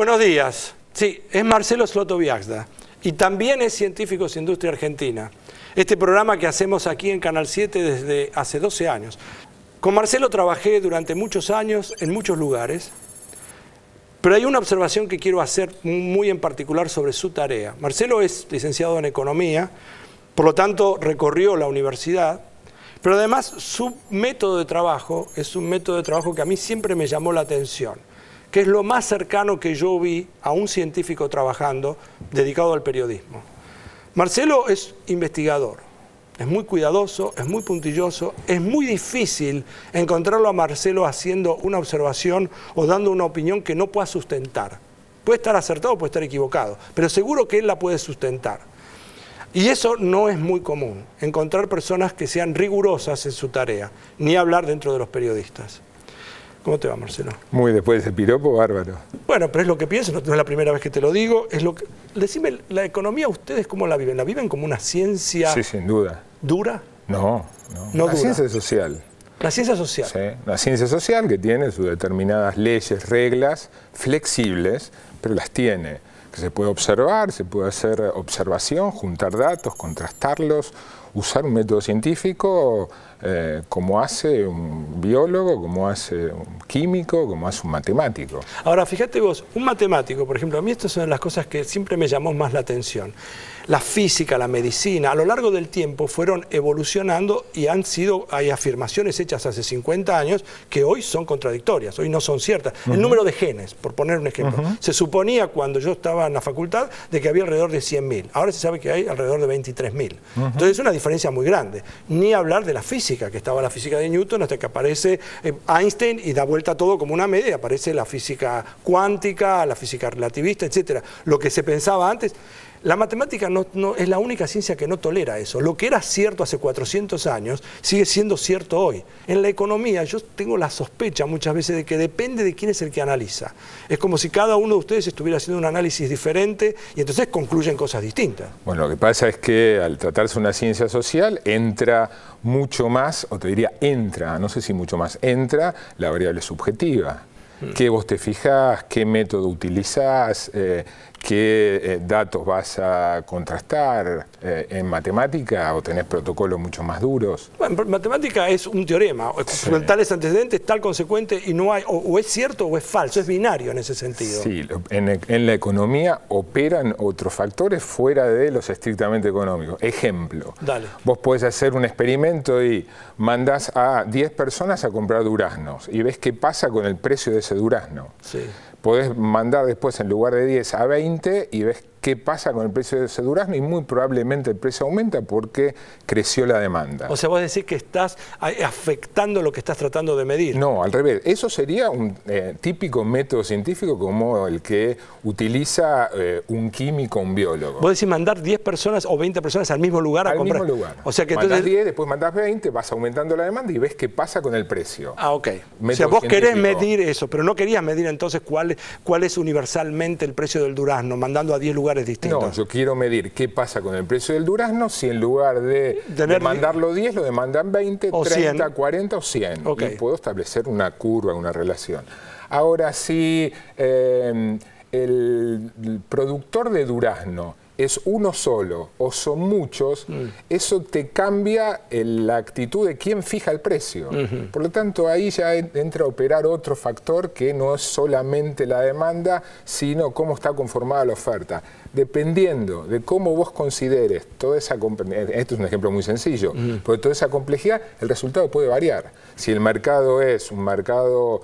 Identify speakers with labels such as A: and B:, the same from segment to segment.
A: Buenos días. Sí, es Marcelo Slotoviazda y también es Científicos de Industria Argentina. Este programa que hacemos aquí en Canal 7 desde hace 12 años. Con Marcelo trabajé durante muchos años en muchos lugares, pero hay una observación que quiero hacer muy en particular sobre su tarea. Marcelo es licenciado en Economía, por lo tanto recorrió la universidad, pero además su método de trabajo es un método de trabajo que a mí siempre me llamó la atención, que es lo más cercano que yo vi a un científico trabajando dedicado al periodismo. Marcelo es investigador, es muy cuidadoso, es muy puntilloso, es muy difícil encontrarlo a Marcelo haciendo una observación o dando una opinión que no pueda sustentar. Puede estar acertado, puede estar equivocado, pero seguro que él la puede sustentar. Y eso no es muy común, encontrar personas que sean rigurosas en su tarea, ni hablar dentro de los periodistas. ¿Cómo te va, Marcelo?
B: Muy después de ese piropo, bárbaro.
A: Bueno, pero es lo que pienso, no es la primera vez que te lo digo. Es lo que... Decime, ¿la economía ustedes cómo la viven? ¿La viven como una ciencia?
B: Sí, sin duda.
A: ¿Dura?
B: No.
A: No
B: la
A: dura.
B: Ciencia social.
A: La ciencia social.
B: Sí, la ciencia social que tiene sus determinadas leyes, reglas, flexibles, pero las tiene. Que se puede observar, se puede hacer observación, juntar datos, contrastarlos, usar un método científico como hace un biólogo, como hace un químico, como hace un matemático.
A: Ahora, fíjate vos, un matemático, por ejemplo, a mí estas son las cosas que siempre me llamó más la atención. La física, la medicina, a lo largo del tiempo fueron evolucionando y hay afirmaciones hechas hace 50 años que hoy son contradictorias, hoy no son ciertas. El número de genes, por poner un ejemplo, se suponía cuando yo estaba en la facultad de que había alrededor de 100.000, ahora se sabe que hay alrededor de 23.000. Entonces es una diferencia muy grande. Ni hablar de la física, que estaba la física de Newton hasta que aparece Einstein y da vuelta todo como una media, aparece la física cuántica, la física relativista, etcétera. Lo que se pensaba antes. La matemática no es la única ciencia que no tolera eso. Lo que era cierto hace 400 años sigue siendo cierto hoy. En la economía yo tengo la sospecha muchas veces de que depende de quién es el que analiza. Es como si cada uno de ustedes estuviera haciendo un análisis diferente y entonces concluyen cosas distintas.
B: Bueno, lo que pasa es que al tratarse de una ciencia social entra mucho más, o te diría entra, no sé si mucho más, entra la variable subjetiva. ¿Qué vos te fijás? ¿Qué método utilizás? ¿Qué datos vas a contrastar? ¿En matemática o tenés protocolos mucho más duros?
A: Bueno, en matemática es un teorema, sí. Tales antecedentes, tal consecuente, y no hay, o es cierto o es falso, es binario en ese sentido.
B: Sí, en la economía operan otros factores fuera de los estrictamente económicos. Ejemplo,
A: dale.
B: Vos podés hacer un experimento y mandás a 10 personas a comprar duraznos y ves qué pasa con el precio de ese durazno.
A: Sí.
B: Podés mandar después en lugar de 10 a 20 y ves qué pasa con el precio de ese durazno y muy probablemente el precio aumenta porque creció la demanda.
A: O sea, vos decís que estás afectando lo que estás tratando de medir.
B: No, al revés. Eso sería un típico método científico como el que utiliza un químico o un biólogo.
A: Vos decís mandar 10 personas o 20 personas al mismo lugar a comprar.
B: Al mismo lugar.
A: O sea que
B: mandás
A: entonces...
B: 10, después mandás 20, vas aumentando la demanda y ves qué pasa con el precio.
A: Ah, ok.
B: Método
A: o sea, vos
B: científico.
A: querés medir eso, pero no querías medir entonces cuál es universalmente el precio del durazno, mandando a 10 lugares distintos.
B: No, yo quiero medir qué pasa con el precio del durazno si en lugar de mandarlo 10 lo demandan 20,
A: o
B: 30,
A: 100.
B: 40 o 100.
A: Okay.
B: Y puedo establecer una curva, una relación. Ahora, si el productor de durazno es uno solo o son muchos, eso te cambia la actitud de quién fija el precio. Por lo tanto, ahí ya entra a operar otro factor que no es solamente la demanda, sino cómo está conformada la oferta. Dependiendo de cómo vos consideres toda esa complejidad, esto es un ejemplo muy sencillo, pero toda esa complejidad, el resultado puede variar. Si el mercado es un mercado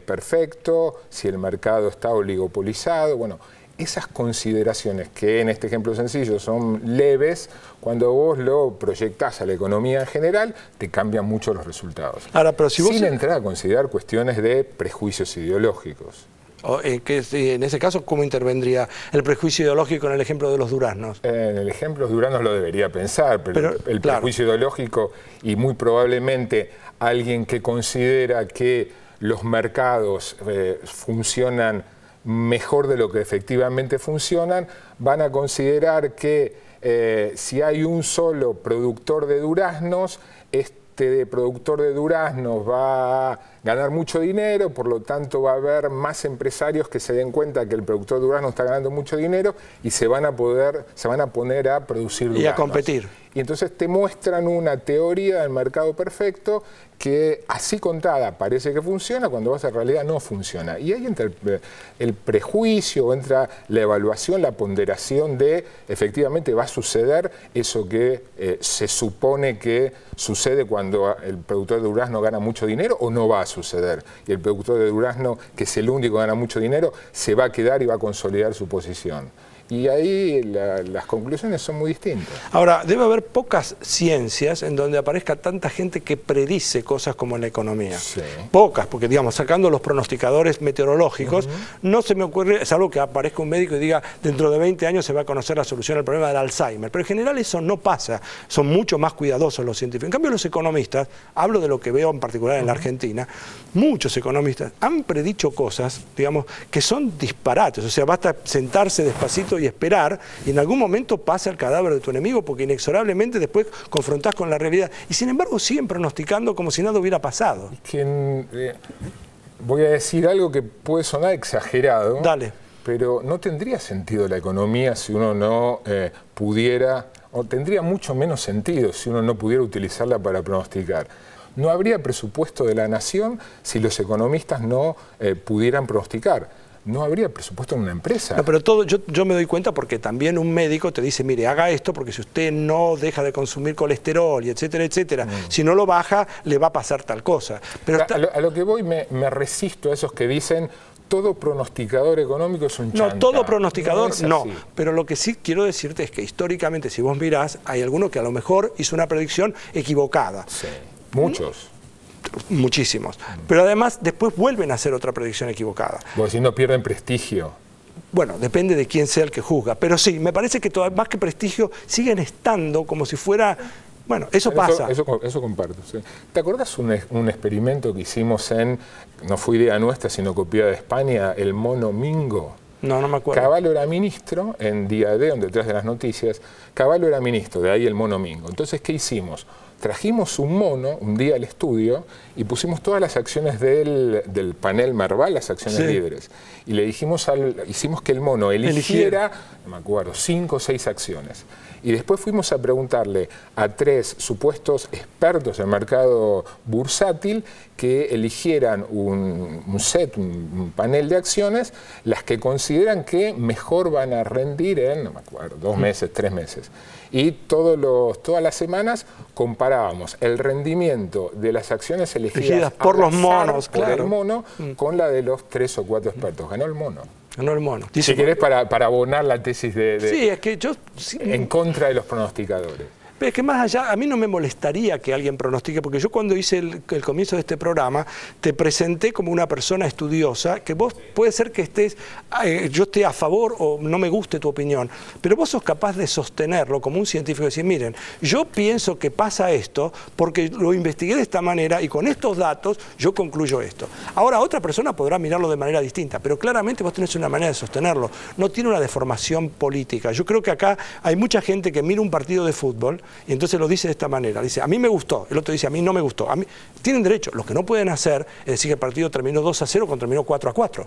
B: perfecto, si el mercado está oligopolizado, bueno, esas consideraciones que en este ejemplo sencillo son leves, cuando vos lo proyectás a la economía en general, te cambian mucho los resultados.
A: Ahora, pero si vos...
B: Sin entrar a considerar cuestiones de prejuicios ideológicos.
A: Que en ese caso, ¿cómo intervendría el prejuicio ideológico en el ejemplo de los duraznos?
B: En el ejemplo de los duraznos lo debería pensar, pero el prejuicio ideológico y muy probablemente alguien que considera que los mercados funcionan mejor de lo que efectivamente funcionan, van a considerar que si hay un solo productor de duraznos, este productor de duraznos va a ganar mucho dinero, por lo tanto va a haber más empresarios que se den cuenta que el productor de duraznos está ganando mucho dinero y se van a poner a producir duraznos.
A: Y a competir.
B: Y entonces te muestran una teoría del mercado perfecto que así contada parece que funciona, cuando vas a realidad no funciona. Y ahí entra el prejuicio, entra la evaluación, la ponderación de efectivamente va a suceder eso que se supone que sucede cuando el productor de durazno gana mucho dinero, o no va a suceder. Y el productor de durazno, que es el único que gana mucho dinero, se va a quedar y va a consolidar su posición. Y ahí las conclusiones son muy distintas.
A: Ahora, debe haber pocas ciencias en donde aparezca tanta gente que predice cosas como en la economía.
B: Sí.
A: Pocas, porque digamos, sacando los pronosticadores meteorológicos, no se me ocurre, es algo que aparezca un médico y diga, dentro de 20 años se va a conocer la solución al problema del Alzheimer. Pero en general eso no pasa, son mucho más cuidadosos los científicos. En cambio los economistas, hablo de lo que veo en particular en la Argentina, muchos economistas han predicho cosas, digamos, que son disparates. O sea, basta sentarse despacito y esperar, y en algún momento pasa el cadáver de tu enemigo, porque inexorablemente después confrontás con la realidad. Y sin embargo siguen pronosticando como si nada hubiera pasado.
B: Voy a decir algo que puede sonar exagerado.
A: Dale.
B: Pero no tendría sentido la economía si uno no pudiera, o tendría mucho menos sentido si uno no pudiera utilizarla para pronosticar. No habría presupuesto de la nación si los economistas no pudieran pronosticar. No habría presupuesto en una empresa.
A: No, pero todo, yo me doy cuenta porque también un médico te dice, mire, haga esto porque si usted no deja de consumir colesterol y etcétera, etcétera, si no lo baja, le va a pasar tal cosa. Pero
B: a lo que voy, me resisto a esos que dicen, todo pronosticador económico es un chanta.
A: No, todo pronosticador no.
B: No.
A: Pero lo que sí quiero decirte es que históricamente, si vos mirás, hay alguno que a lo mejor hizo una predicción equivocada.
B: Sí, muchos.
A: Muchísimos. Pero además después vuelven a hacer otra predicción equivocada.
B: Vos decís, no pierden prestigio.
A: Bueno, depende de quién sea el que juzga. Pero sí, me parece que todavía más que prestigio siguen estando como si fuera... Bueno, eso pasa.
B: Eso comparto. Sí. ¿Te acordás un experimento que hicimos no fue idea nuestra, sino copiada de España, el mono Mingo?
A: No, no me acuerdo.
B: Cavallo era ministro en Día D, detrás de las noticias. Cavallo era ministro, de ahí el mono Mingo. Entonces, ¿qué hicimos? Trajimos un mono un día al estudio y pusimos todas las acciones del panel Merval, las acciones líderes. Y le dijimos hicimos que el mono eligiera, no me acuerdo, 5 o 6 acciones. Y después fuimos a preguntarle a 3 supuestos expertos en mercado bursátil que eligieran un panel de acciones, las que consideran que mejor van a rendir en, no me acuerdo, 2 meses, 3 meses. Y todas las semanas comparábamos el rendimiento de las acciones elegidas
A: por los monos,
B: por el mono, con la de los 3 o 4 expertos. Ganó el mono.
A: Ganó el mono.
B: Si querés, para abonar la tesis
A: sí, es que yo...
B: en contra de los pronosticadores.
A: Pero es que más allá, a mí no me molestaría que alguien pronostique, porque yo cuando hice el comienzo de este programa, te presenté como una persona estudiosa, que vos puede ser que yo esté a favor o no me guste tu opinión, pero vos sos capaz de sostenerlo como un científico y decir, miren, yo pienso que pasa esto porque lo investigué de esta manera y con estos datos yo concluyo esto. Ahora otra persona podrá mirarlo de manera distinta, pero claramente vos tenés una manera de sostenerlo, no tiene una deformación política. Yo creo que acá hay mucha gente que mira un partido de fútbol y entonces lo dice de esta manera, dice, a mí me gustó, el otro dice, a mí no me gustó. Tienen derecho, lo que no pueden hacer es decir que el partido terminó 2-0 cuando terminó 4-4.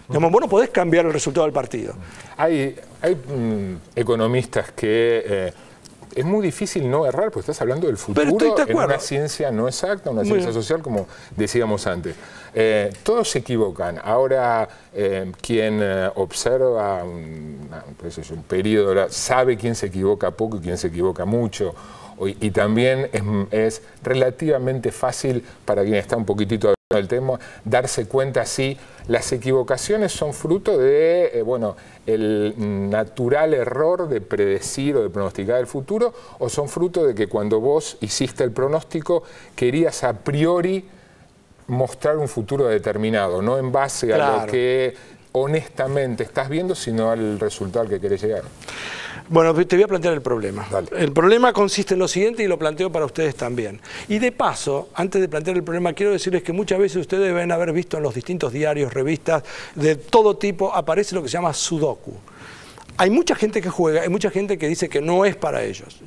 A: Digamos, vos no podés cambiar el resultado del partido.
B: Hay economistas que... es muy difícil no errar, porque estás hablando del futuro en una ciencia no exacta, una ciencia social, como decíamos antes. Todos se equivocan. Ahora, quien observa un periodo, sabe quién se equivoca poco y quién se equivoca mucho. Y también es relativamente fácil para quien está un poquitito del tema darse cuenta si las equivocaciones son fruto de el natural error de predecir o de pronosticar el futuro, o son fruto de que cuando vos hiciste el pronóstico querías a priori mostrar un futuro determinado, no en base a lo que honestamente estás viendo, sino al resultado al que querés llegar.
A: Bueno, te voy a plantear el problema.
B: Dale.
A: El problema consiste en lo siguiente y lo planteo para ustedes también. Y de paso, antes de plantear el problema, quiero decirles que muchas veces ustedes deben haber visto en los distintos diarios, revistas de todo tipo, aparece lo que se llama sudoku. Hay mucha gente que juega, hay mucha gente que dice que no es para ellos.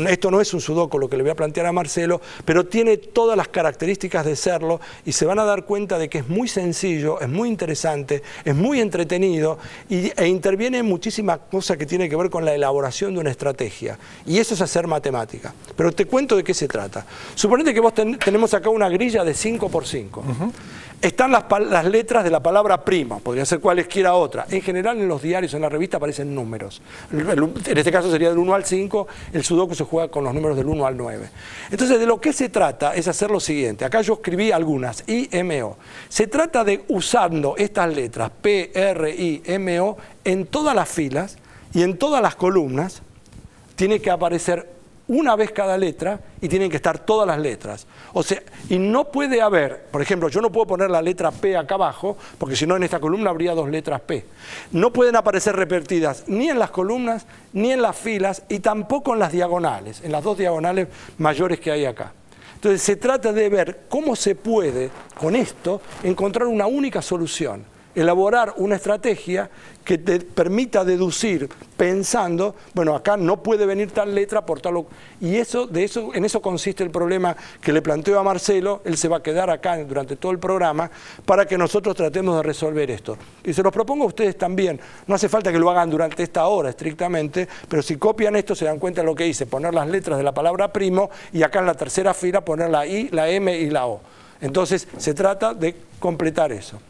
A: Esto no es un sudoku lo que le voy a plantear a Marcelo, pero tiene todas las características de serlo y se van a dar cuenta de que es muy sencillo, es muy interesante, es muy entretenido e interviene en muchísimas cosas que tienen que ver con la elaboración de una estrategia. Y eso es hacer matemática. Pero te cuento de qué se trata. Suponete que vos tenemos acá una grilla de 5×5. Están las letras de la palabra prima, podría ser cualesquiera otra. En general en los diarios, en la revista aparecen números. En este caso sería del 1 al 5, el sudoku se juega con los números del 1 al 9. Entonces de lo que se trata es hacer lo siguiente. Acá yo escribí algunas, I, M, O. Se trata de usando estas letras, P, R, I, M, O, en todas las filas y en todas las columnas. Tiene que aparecer una vez cada letra y tienen que estar todas las letras. O sea, y no puede haber, por ejemplo, yo no puedo poner la letra P acá abajo, porque si no en esta columna habría 2 letras P. No pueden aparecer repetidas ni en las columnas, ni en las filas, y tampoco en las diagonales, en las 2 diagonales mayores que hay acá. Entonces se trata de ver cómo se puede, con esto, encontrar una única solución. Elaborar una estrategia que te permita deducir pensando, bueno, acá no puede venir tal letra por tal... Y en eso consiste el problema que le planteo a Marcelo. Él se va a quedar acá durante todo el programa para que nosotros tratemos de resolver esto. Y se los propongo a ustedes también. No hace falta que lo hagan durante esta hora estrictamente, pero si copian esto se dan cuenta de lo que hice, poner las letras de la palabra primo y acá en la tercera fila poner la I, la M y la O. Entonces se trata de completar eso.